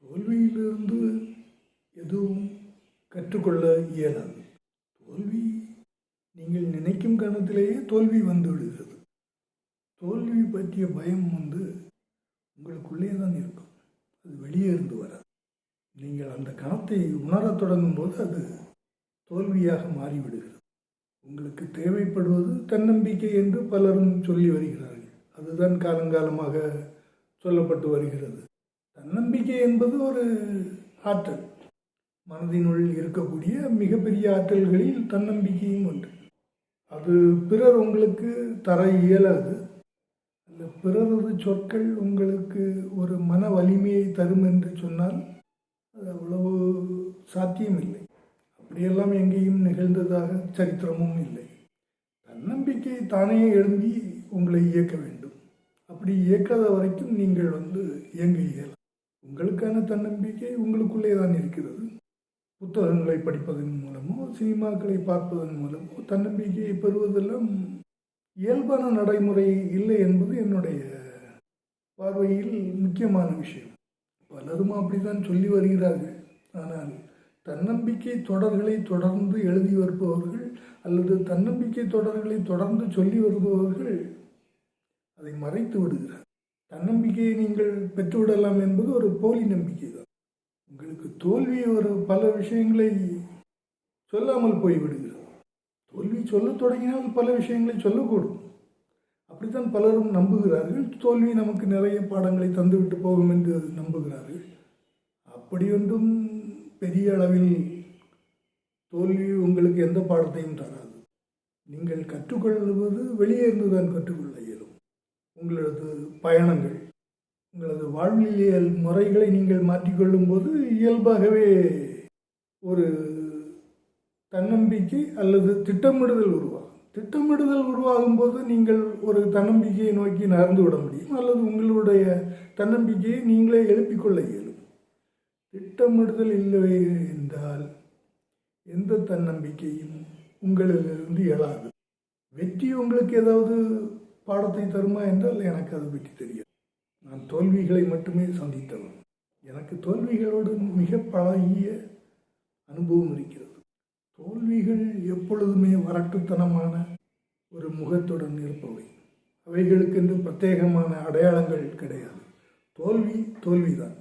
தோல்வியிலிருந்து எதுவும் கற்றுக்கொள்ள இயலாது. தோல்வி நீங்கள் நினைக்கும் கணத்திலேயே தோல்வி வந்து விடுகிறது. தோல்வி பற்றிய பயம் உங்களுக்குள்ளே தான் இருக்கும், அது வெளியே இருந்து வராது. நீங்கள் அந்த கணத்தை உணரத் தொடங்கும் போது அது தோல்வியாக மாறிவிடுகிறது. உங்களுக்கு தேவைப்படுவது தன்னம்பிக்கை என்று பலரும் சொல்லி வருகிறார்கள். அதுதான் காலங்காலமாக சொல்லப்பட்டு வருகிறது. தன்னம்பிக்கை என்பது ஒரு ஆற்றல், மனதினுள் இருக்கக்கூடிய மிகப்பெரிய ஆற்றல்களில் தன்னம்பிக்கையும் ஒன்று. அது பிறர் உங்களுக்கு தர இயலாது. அந்த பிறரது சொற்கள் உங்களுக்கு ஒரு மன வலிமையை தரும் என்று சொன்னால் அது அவ்வளவு சாத்தியமில்லை. அப்படியெல்லாம் எங்கேயும் நிகழ்ந்ததாக சரித்திரமும் இல்லை. தன்னம்பிக்கை தானே எழும்பி உங்களை இயக்க வேண்டும். அப்படி இயக்காத வரைக்கும் நீங்கள் இயங்க இயலாம். உங்களுக்கான தன்னம்பிக்கை உங்களுக்குள்ளே தான் இருக்கிறது. புத்தகங்களை படிப்பதன் மூலமோ சினிமாக்களை பார்ப்பதன் மூலமோ தன்னம்பிக்கையை பெறுவதெல்லாம் இயல்பான நடைமுறை இல்லை என்பது என்னுடைய பார்வையில் முக்கியமான விஷயம். பலரும் அப்படித்தான் சொல்லி வருகிறார்கள். ஆனால் தன்னம்பிக்கை தொடர்களை தொடர்ந்து எழுதி வருபவர்கள் அல்லது தன்னம்பிக்கை தொடர்களை தொடர்ந்து சொல்லி வருபவர்கள் அதை மறைத்து விடுகிறார். தன்னம்பிக்கையை நீங்கள் பெற்றுவிடலாம் என்பது ஒரு போலி நம்பிக்கை தான். உங்களுக்கு தோல்வி ஒரு பல விஷயங்களை சொல்லாமல் போய்விடுகிறது. தோல்வி சொல்ல தொடங்கினால் பல விஷயங்களை சொல்லக்கூடும். அப்படித்தான் பலரும் நம்புகிறார்கள். தோல்வி நமக்கு நிறைய பாடங்களை தந்துவிட்டு போகும் என்று நம்புகிறார்கள். அப்படி ஒன்றும் பெரிய அளவில் தோல்வி உங்களுக்கு எந்த பாடத்தையும் தராது. நீங்கள் கற்றுக்கொள்வது வெளியே இருந்துதான் கற்றுக்கொள்ள இயலும். உங்களது பயணங்கள், உங்களது வாழ்வியல் முறைகளை நீங்கள் மாற்றிக்கொள்ளும் போது இயல்பாகவே ஒரு தன்னம்பிக்கை அல்லது திட்டமிடுதல் உருவாகும். திட்டமிடுதல் உருவாகும் போது நீங்கள் ஒரு தன்னம்பிக்கையை நோக்கி நகர்ந்து விட முடியும், அல்லது உங்களுடைய தன்னம்பிக்கையை நீங்களே எழுப்பிக்கொள்ள இயலும். திட்டமிடுதல் இல்லை என்றால் எந்த தன்னம்பிக்கையும் உங்களிலிருந்து எழாது. வெற்றி உங்களுக்கு ஏதாவது பாடத்தை தருமா என்றால் எனக்கு அதை பற்றி தெரியாது. நான் தோல்விகளை மட்டுமே சந்தித்தவன். எனக்கு தோல்விகளோடு மிக பழகிய அனுபவம் இருக்கிறது. தோல்விகள் எப்பொழுதுமே வரட்டுத்தனமான ஒரு முகத்துடன் இருப்பவை. அவைகளுக்கென்று பிரத்யேகமான அடையாளங்கள் கிடையாது. தோல்வி தோல்விதான்.